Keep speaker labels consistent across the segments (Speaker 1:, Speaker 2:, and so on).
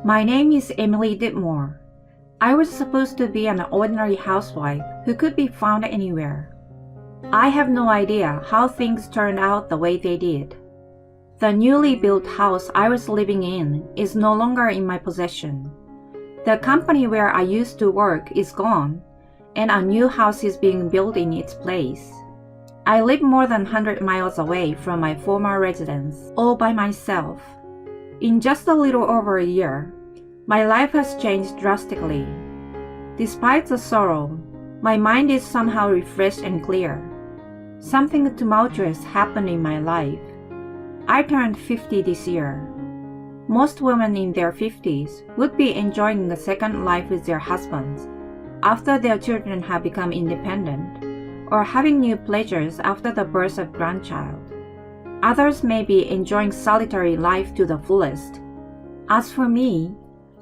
Speaker 1: My name is Emily Ditmore. I was supposed to be an ordinary housewife who could be found anywhere. I have no idea how things turned out the way they did. The newly built house I was living in is no longer in my possession. The company where I used to work is gone, and a new house is being built in its place. I live more than 100 miles away from my former residence, all by myself. In just a little over a year, my life has changed drastically. Despite the sorrow, my mind is somehow refreshed and clear. Something tumultuous happened in my life. I turned 50 this year. Most women in their 50s would be enjoying a second life with their husbands after their children have become independent, or having new pleasures after the birth of grandchild. Others may be enjoying solitary life to the fullest. As for me,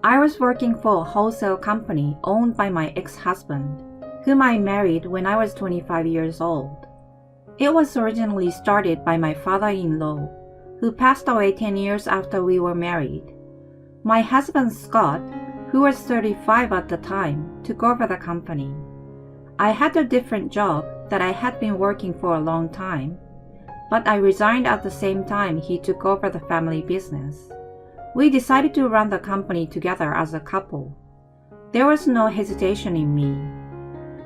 Speaker 1: I was working for a wholesale company owned by my ex-husband, whom I married when I was 25 years old. It was originally started by my father-in-law, who passed away 10 years after we were married. My husband Scott, who was 35 at the time, took over the company. I had a different job that I had been working for a long time, but I resigned at the same time he took over the family business. We decided to run the company together as a couple. There was no hesitation in me.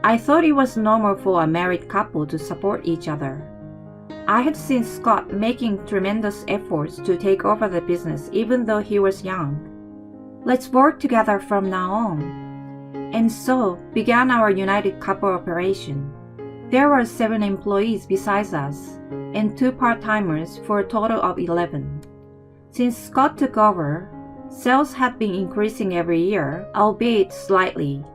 Speaker 1: I thought it was normal for a married couple to support each other. I had seen Scott making tremendous efforts to take over the business even though he was young. Let's work together from now on. And so began our united couple operation. There were 7 employees besides us, and 2 part-timers for a total of 11. Since Scott took over, sales had been increasing every year, albeit slightly.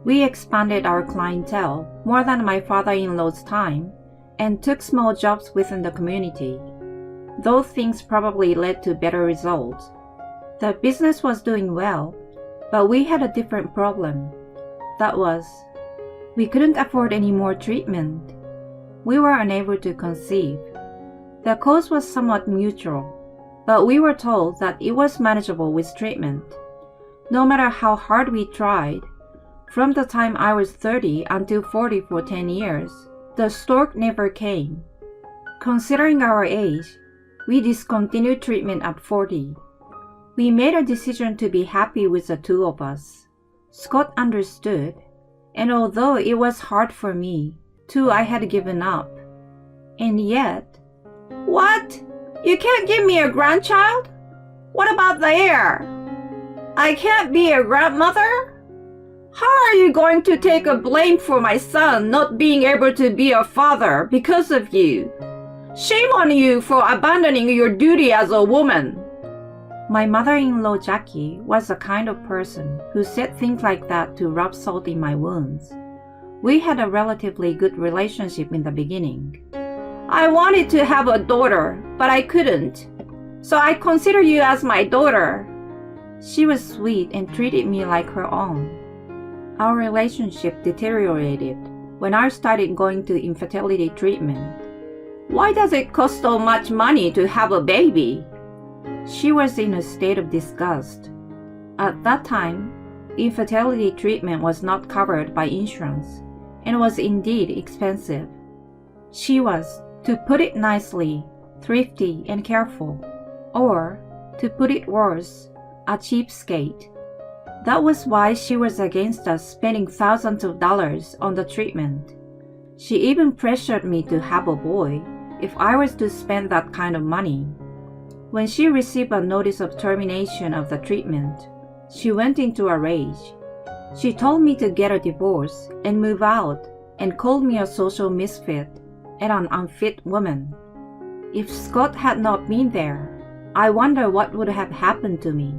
Speaker 1: We expanded our clientele more than my father-in-law's time, and took small jobs within the community. Those things probably led to better results. The business was doing well, but we had a different problem. That was, we couldn't afford any more treatment. We were unable to conceive. The cause was somewhat mutual, but we were told that it was manageable with treatment. No matter how hard we tried, from the time I was 30 until 40 for 10 years, the stork never came. Considering our age, we discontinued treatment at 40. We made a decision to be happy with the 2 of us. Scott understood, and although it was hard for me, too, I had given up. And yet, "What? You can't give me a grandchild? What about the heir? I can't be a grandmother? How are you going to take a blame for my son not being able to be a father because of you? Shame on you for abandoning your duty as a woman." My mother-in-law Jackie was the kind of person who said things like that to rub salt in my wounds. We had a relatively good relationship in the beginning. "I wanted to have a daughter, but I couldn't. So I consider you as my daughter." She was sweet and treated me like her own. Our relationship deteriorated when I started going to infertility treatment. "Why does it cost so much money to have a baby?" She was in a state of disgust. At that time, infertility treatment was not covered by insurance and was indeed expensive. She was, to put it nicely, thrifty and careful, or, to put it worse, a cheapskate. That was why she was against us spending thousands of dollars on the treatment. She even pressured me to have a boy if I was to spend that kind of money. When she received a notice of termination of the treatment, she went into a rage. She told me to get a divorce and move out, and called me a social misfit and an unfit woman. If Scott had not been there, I wonder what would have happened to me.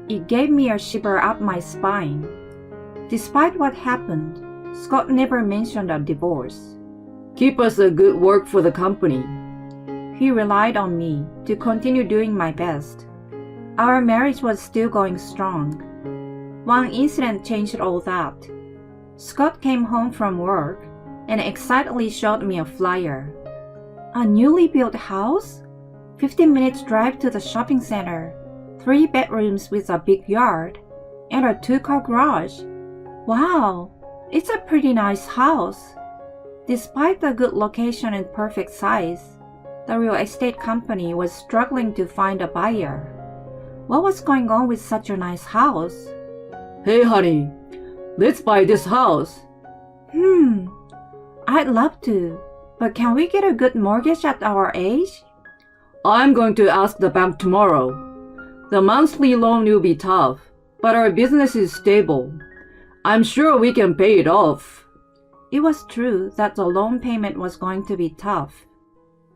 Speaker 1: It gave me a shiver up my spine. Despite what happened, Scott never mentioned a divorce. "Keep us a good work for the company." He relied on me to continue doing my best. Our marriage was still going strong. One incident changed all that. Scott came home from work and excitedly showed me a flyer. "A newly built house? 15 minutes drive to the shopping center. 3 bedrooms with a big yard, and a 2-car garage. Wow, it's a pretty nice house. Despite the good location and perfect size, the real estate company was struggling to find a buyer. What was going on with such a nice house?
Speaker 2: Hey honey, let's buy this house.
Speaker 1: I'd love to, but can we get a good mortgage at our age?
Speaker 2: I'm going to ask the bank tomorrow. The monthly loan will be tough, but our business is stable. I'm sure we can pay it off.
Speaker 1: It was true that the loan payment was going to be tough.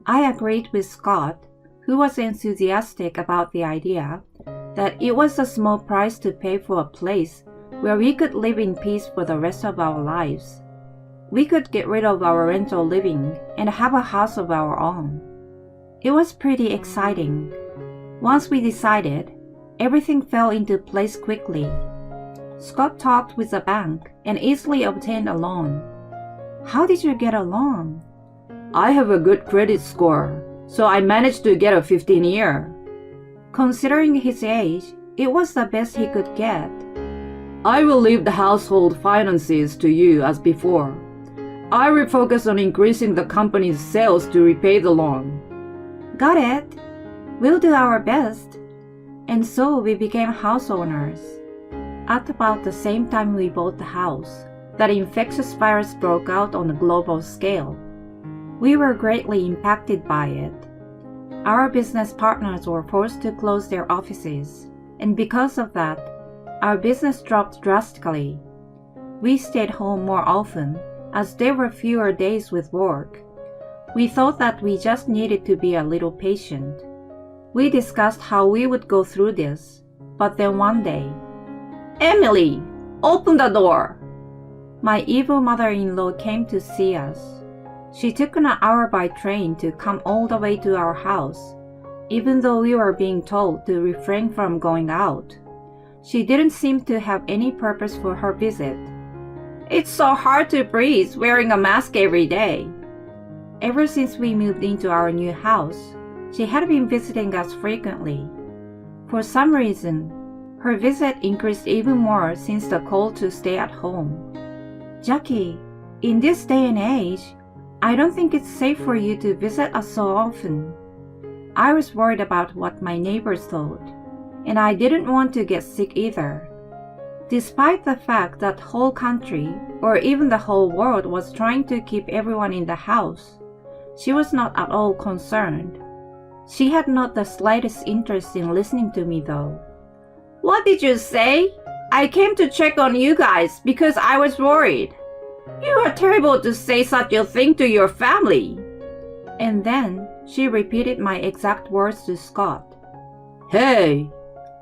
Speaker 1: I agreed with Scott, who was enthusiastic about the idea, that it was a small price to pay for a place where we could live in peace for the rest of our lives. We could get rid of our rental living and have a house of our own. It was pretty exciting. Once we decided, everything fell into place quickly. Scott talked with the bank and easily obtained a loan. How did you get a loan?
Speaker 2: I have a good credit score, so I managed to get a 15-year.
Speaker 1: Considering his age, it was the best he could get.
Speaker 2: I will leave the household finances to you as before. I will focus on increasing the company's sales to repay the loan.
Speaker 1: Got it. We'll do our best. And so we became house owners. At about the same time we bought the house, that infectious virus broke out on a global scale. We were greatly impacted by it. Our business partners were forced to close their offices, and because of that, our business dropped drastically. We stayed home more often, as there were fewer days with work. We thought that we just needed to be a little patient. We discussed how we would go through this, but then one day, "Emily, open the door!" My evil mother-in-law came to see us. She took an hour by train to come all the way to our house, even though we were being told to refrain from going out. She didn't seem to have any purpose for her visit. "It's so hard to breathe wearing a mask every day." Ever since we moved into our new house, she had been visiting us frequently. For some reason, her visit increased even more since the call to stay at home. "Jackie, in this day and age, I don't think it's safe for you to visit us so often." I was worried about what my neighbors thought, and I didn't want to get sick either. Despite the fact that the whole country, or even the whole world, was trying to keep everyone in the house, she was not at all concerned. She had not the slightest interest in listening to me though. "What did you say? I came to check on you guys because I was worried. You are terrible to say such a thing to your family." And then she repeated my exact words to Scott.
Speaker 2: Hey!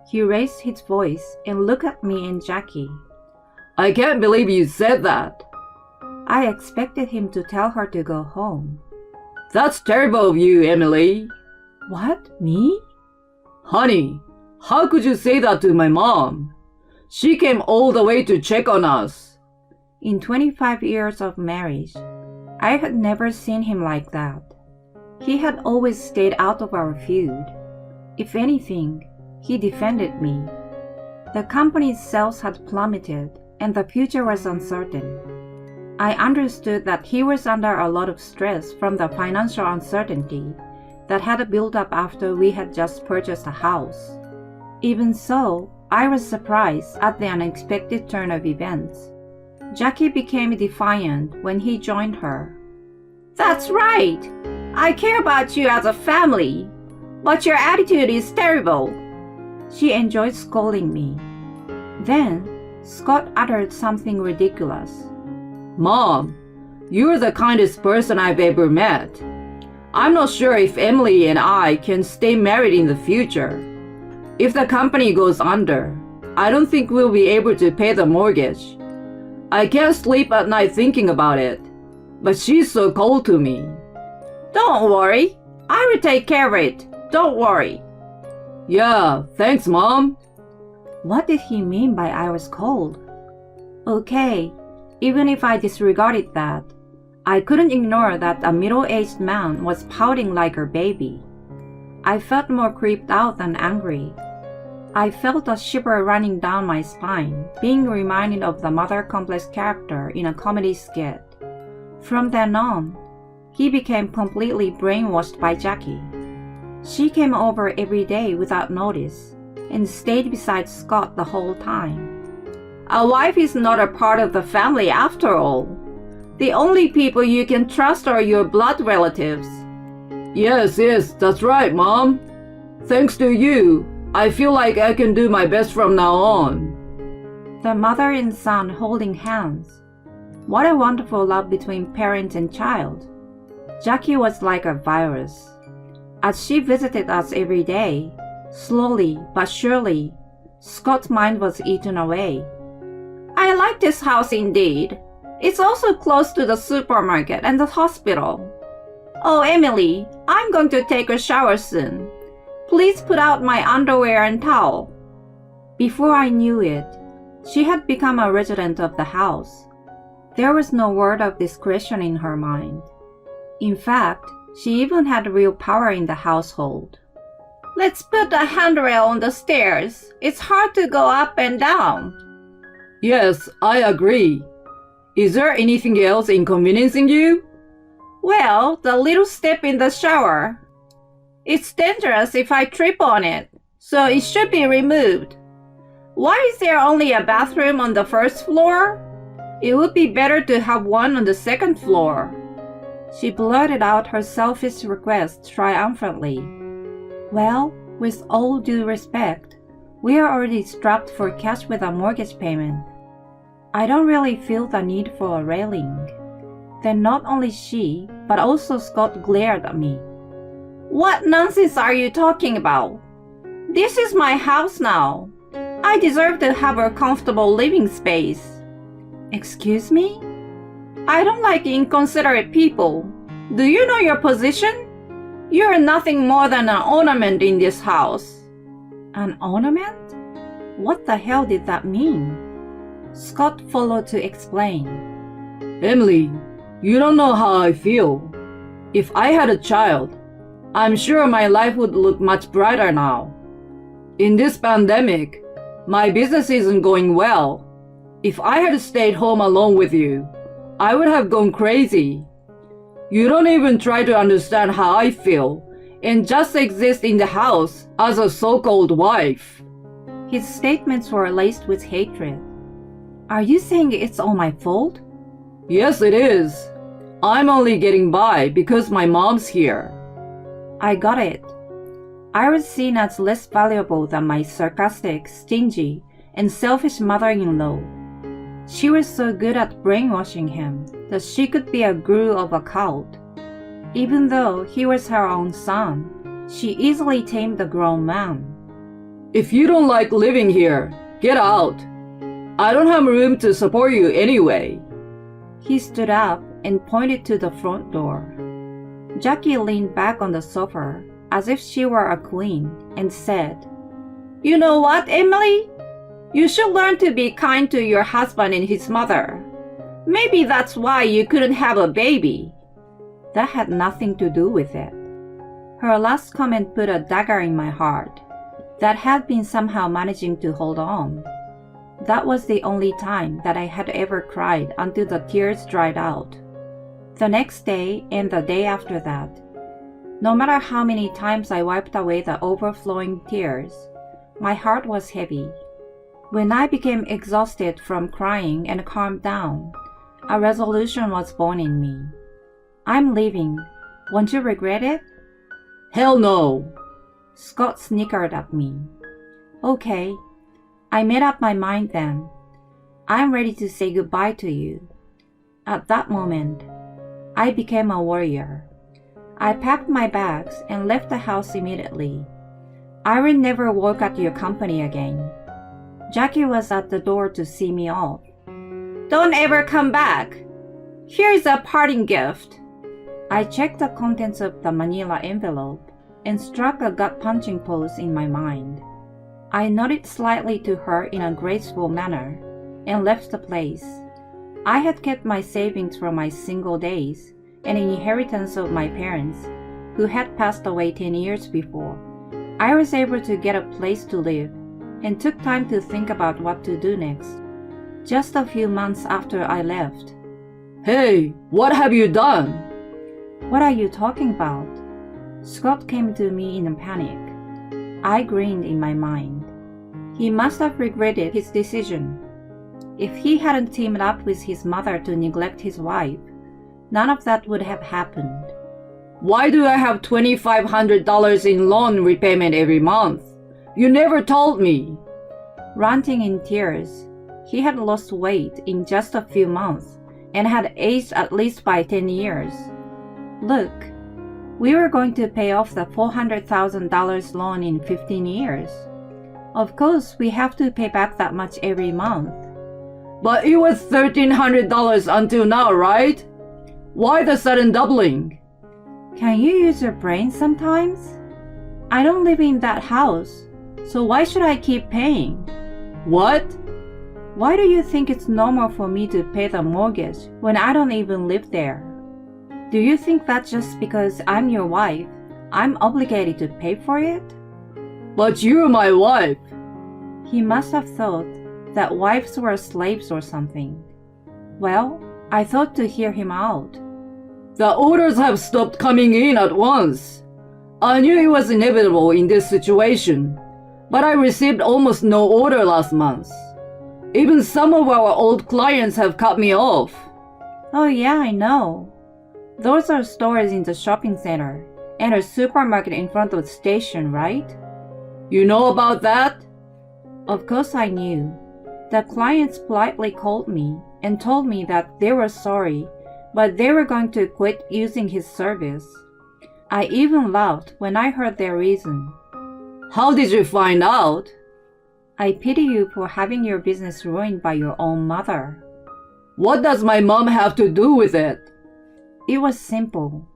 Speaker 1: He raised his voice and looked at me and Jackie.
Speaker 2: I can't believe you said that.
Speaker 1: I expected him to tell her to go home.
Speaker 2: That's terrible of you, Emily.
Speaker 1: What? Me?
Speaker 2: Honey, how could you say that to my mom? She came all the way to check on us.
Speaker 1: In 25 years of marriage, I had never seen him like that. He had always stayed out of our feud. If anything, he defended me. The company's sales had plummeted and the future was uncertain. I understood that he was under a lot of stress from the financial uncertainty that had built up after we had just purchased a house. Even so, I was surprised at the unexpected turn of events. Jackie became defiant when he joined her. That's right! I care about you as a family, but your attitude is terrible. She enjoyed scolding me. Then, Scott uttered something ridiculous.
Speaker 2: Mom, you're the kindest person I've ever met. I'm not sure if Emily and I can stay married in the future. If the company goes under, I don't think we'll be able to pay the mortgage. I can't sleep at night thinking about it, but she's so cold to me. Don't worry, I will take care of it. Don't worry. Yeah, thanks, Mom.
Speaker 1: What did he mean by I was cold? Okay, even if I disregarded that, I couldn't ignore that a middle-aged man was pouting like a baby. I felt more creeped out than angry. I felt a shiver running down my spine, being reminded of the mother complex character in a comedy skit. From then on, he became completely brainwashed by Jackie. She came over every day without notice and stayed beside Scott the whole time.
Speaker 2: A wife is not a part of the family after all. The only people you can trust are your blood relatives. Yes, that's right, Mom. Thanks to you, I feel like I can do my best from now on.
Speaker 1: The mother and son holding hands. What a wonderful love between parent and child. Jackie was like a virus. As she visited us every day, slowly but surely, Scott's mind was eaten away. I like this house indeed. It's also close to the supermarket and the hospital. Oh, Emily, I'm going to take a shower soon. Please put out my underwear and towel. Before I knew it, she had become a resident of the house. There was no word of discretion in her mind. In fact, she even had real power in the household. Let's put a handrail on the stairs. It's hard to go up and down.
Speaker 2: Yes, I agree. Is there anything else inconveniencing you?
Speaker 1: Well, the little step in the shower. It's dangerous if I trip on it, so it should be removed. Why is there only a bathroom on the first floor? It would be better to have one on the second floor. She blurted out her selfish request triumphantly. Well, with all due respect, we are already strapped for cash with a mortgage payment. I don't really feel the need for a railing. Then not only she, but also Scott glared at me. What nonsense are you talking about? This is my house now. I deserve to have a comfortable living space. Excuse me? I don't like inconsiderate people. Do you know your position? You're nothing more than an ornament in this house. An ornament? What the hell did that mean? Scott followed to explain.
Speaker 2: Emily, you don't know how I feel. If I had a child, I'm sure my life would look much brighter now. In this pandemic, my business isn't going well. If I had stayed home alone with you, I would have gone crazy. You don't even try to understand how I feel and just exist in the house as a so-called wife.
Speaker 1: His statements were laced with hatred. Are you saying it's all my fault?
Speaker 2: Yes, it is. I'm only getting by because my mom's here.
Speaker 1: I got it. I was seen as less valuable than my sarcastic, stingy, and selfish mother-in-law. She was so good at brainwashing him that she could be a guru of a cult. Even though he was her own son, she easily tamed the grown man.
Speaker 2: If you don't like living here, get out. I don't have room to support you anyway.
Speaker 1: He stood up and pointed to the front door. Jackie leaned back on the sofa as if she were a queen and said, You know what, Emily? You should learn to be kind to your husband and his mother. Maybe that's why you couldn't have a baby. That had nothing to do with it. Her last comment put a dagger in my heart that had been somehow managing to hold on. That was the only time that I had ever cried until the tears dried out. The next day and the day after that, no matter how many times I wiped away the overflowing tears, my heart was heavy. When I became exhausted from crying and calmed down, a resolution was born in me. I'm leaving. Won't you regret it?
Speaker 2: Hell no.
Speaker 1: Scott snickered at me. Okay. I made up my mind then. I'm ready to say goodbye to you. At that moment, I became a warrior. I packed my bags and left the house immediately. I will never work at your company again. Jackie was at the door to see me off. Don't ever come back. Here's a parting gift. I checked the contents of the manila envelope and struck a gut-punching pose in my mind. I nodded slightly to her in a graceful manner and left the place. I had kept my savings from my single days and an inheritance of my parents, who had passed away 10 years before. I was able to get a place to live, and took time to think about what to do next. Just a few months after I left.
Speaker 2: Hey, what have you done?
Speaker 1: What are you talking about? Scott came to me in a panic. I grinned in my mind. He must have regretted his decision. If he hadn't teamed up with his mother to neglect his wife, none of that would have happened.
Speaker 2: Why do I have $2,500 in loan repayment every month? You never told me.
Speaker 1: Ranting in tears, he had lost weight in just a few months and had aged at least by 10 years. Look, we were going to pay off the $400,000 loan in 15 years. Of course, we have to pay back that much every month.
Speaker 2: But it was $1,300 until now, right? Why the sudden doubling?
Speaker 1: Can you use your brain sometimes? I don't live in that house, so why should I keep paying?
Speaker 2: What?
Speaker 1: Why do you think it's normal for me to pay the mortgage when I don't even live there? Do you think that just because I'm your wife, I'm obligated to pay for it?
Speaker 2: But you're my wife.
Speaker 1: He must have thought that wives were slaves or something. Well, I thought to hear him out.
Speaker 2: The orders have stopped coming in at once. I knew it was inevitable in this situation, but I received almost no order last month. Even some of our old clients have cut me off.
Speaker 1: Oh yeah, I know. Those are stores in the shopping center and a supermarket in front of the station, right?
Speaker 2: You know about that?
Speaker 1: Of course I knew. The clients politely called me and told me that they were sorry, but they were going to quit using his service. I even laughed when I heard their reason.
Speaker 2: How did you find out?
Speaker 1: I pity you for having your business ruined by your own mother.
Speaker 2: What does my mom have to do with it?
Speaker 1: It was simple.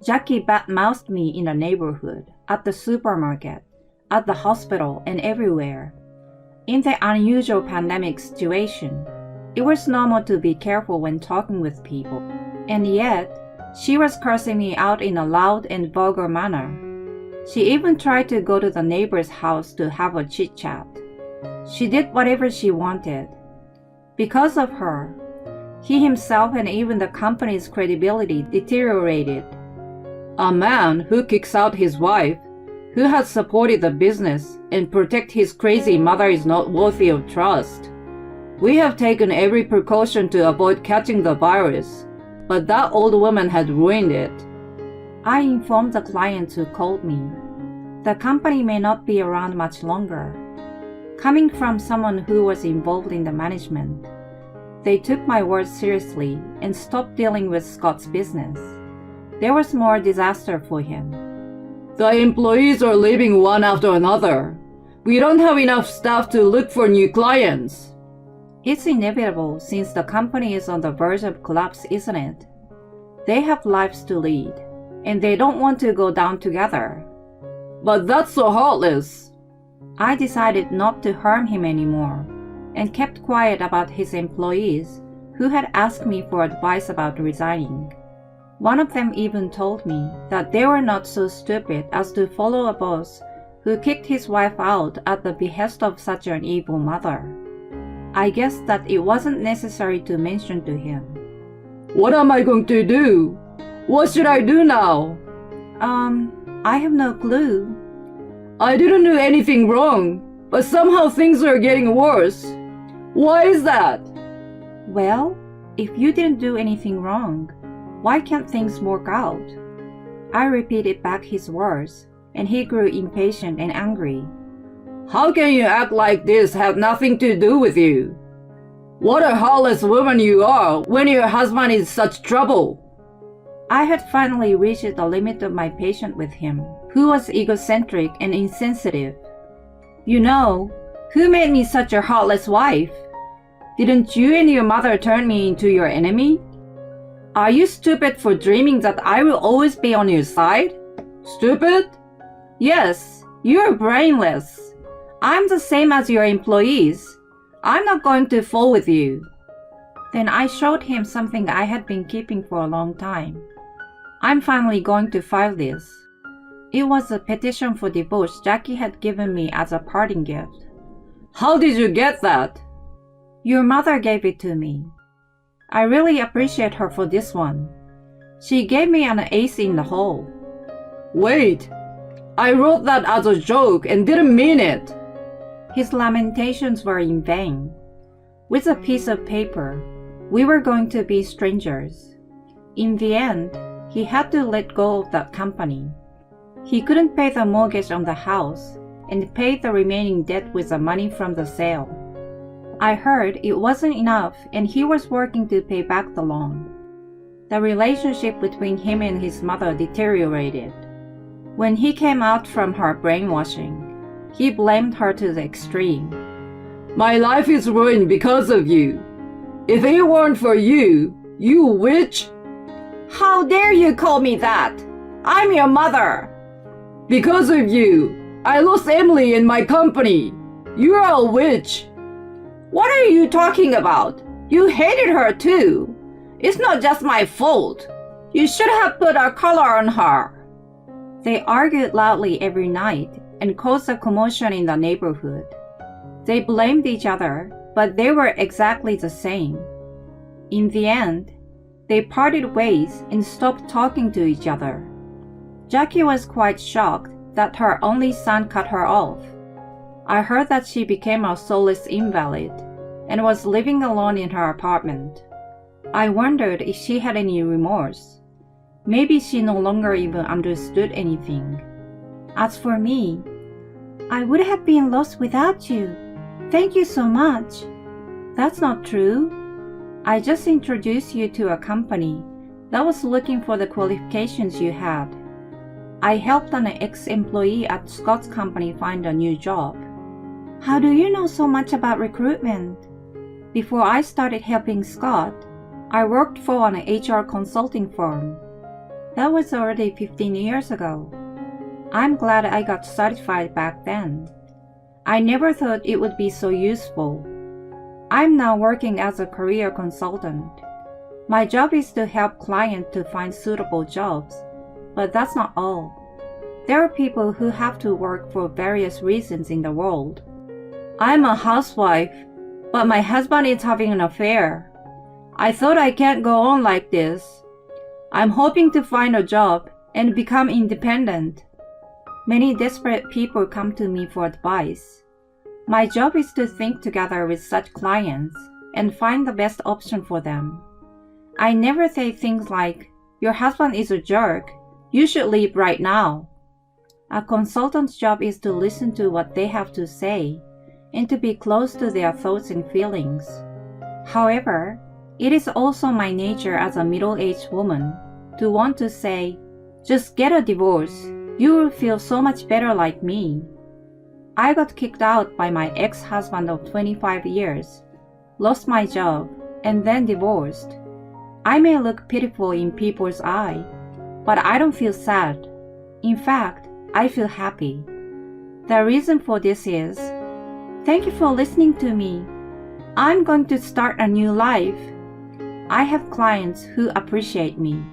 Speaker 1: Jackie bad-mouthed me in the neighborhood, at the supermarket, at the hospital, and everywhere. In the unusual pandemic situation, it was normal to be careful when talking with people, and yet, she was cursing me out in a loud and vulgar manner. She even tried to go to the neighbor's house to have a chit-chat. She did whatever she wanted. Because of her, he himself and even the company's credibility deteriorated.
Speaker 2: A man who kicks out his wife, who has supported the business and protect his crazy mother is not worthy of trust. We have taken every precaution to avoid catching the virus, but that old woman had ruined it.
Speaker 1: I informed the clients who called me. The company may not be around much longer. Coming from someone who was involved in the management, they took my words seriously and stopped dealing with Scott's business. There was more disaster for him.
Speaker 2: The employees are leaving one after another. We don't have enough staff to look for new clients.
Speaker 1: It's inevitable since the company is on the verge of collapse, isn't it? They have lives to lead, and they don't want to go down together.
Speaker 2: But that's so heartless.
Speaker 1: I decided not to harm him anymore, and kept quiet about his employees who had asked me for advice about resigning. One of them even told me that they were not so stupid as to follow a boss who kicked his wife out at the behest of such an evil mother. I guess that it wasn't necessary to mention to him.
Speaker 2: What am I going to do? What should I do now?
Speaker 1: I have no clue.
Speaker 2: I didn't do anything wrong, but somehow things are getting worse. Why is that?
Speaker 1: Well, if you didn't do anything wrong, why can't things work out? I repeated back his words, and he grew impatient and angry.
Speaker 2: How can you act like this have nothing to do with you? What a heartless woman you are when your husband is such trouble.
Speaker 1: I had finally reached the limit of my patience with him, who was egocentric and insensitive. You know, who made me such a heartless wife? Didn't you and your mother turn me into your enemy? Are you stupid for dreaming that I will always be on your side?
Speaker 2: Stupid?
Speaker 1: Yes, you're brainless. I'm the same as your employees. I'm not going to fall with you. Then I showed him something I had been keeping for a long time. I'm finally going to file this. It was a petition for divorce Jackie had given me as a parting gift.
Speaker 2: How did you get that?
Speaker 1: Your mother gave it to me. I really appreciate her for this one. She gave me an ace in the hole.
Speaker 2: Wait, I wrote that as a joke and didn't mean it.
Speaker 1: His lamentations were in vain. With a piece of paper, we were going to be strangers. In the end, he had to let go of that company. He couldn't pay the mortgage on the house and paid the remaining debt with the money from the sale. I heard it wasn't enough and he was working to pay back the loan. The relationship between him and his mother deteriorated. When he came out from her brainwashing, he blamed her to the extreme.
Speaker 2: My life is ruined because of you. If it weren't for you, you witch!
Speaker 1: How dare you call me that? I'm your mother!
Speaker 2: Because of you, I lost Emily and my company. You're a witch.
Speaker 1: What are you talking about? You hated her too. It's not just my fault. You should have put a collar on her. They argued loudly every night and caused a commotion in the neighborhood. They blamed each other, but they were exactly the same. In the end, they parted ways and stopped talking to each other. Jackie was quite shocked that her only son cut her off. I heard that she became a soulless invalid and was living alone in her apartment. I wondered if she had any remorse. Maybe she no longer even understood anything. As for me, I would have been lost without you. Thank you so much. That's not true. I just introduced you to a company that was looking for the qualifications you had. I helped an ex-employee at Scott's company find a new job. How do you know so much about recruitment? Before I started helping Scott, I worked for an HR consulting firm. That was already 15 years ago. I'm glad I got certified back then. I never thought it would be so useful. I'm now working as a career consultant. My job is to help clients to find suitable jobs, but that's not all. There are people who have to work for various reasons in the world. I'm a housewife, but my husband is having an affair. I thought I can't go on like this. I'm hoping to find a job and become independent. Many desperate people come to me for advice. My job is to think together with such clients and find the best option for them. I never say things like, "Your husband is a jerk. You should leave right now." A consultant's job is to listen to what they have to say and to be close to their thoughts and feelings. However, it is also my nature as a middle-aged woman to want to say, "Just get a divorce. You will feel so much better like me." I got kicked out by my ex-husband of 25 years, lost my job, and then divorced. I may look pitiful in people's eye, but I don't feel sad. In fact, I feel happy. The reason for this is, thank you for listening to me. I'm going to start a new life. I have clients who appreciate me.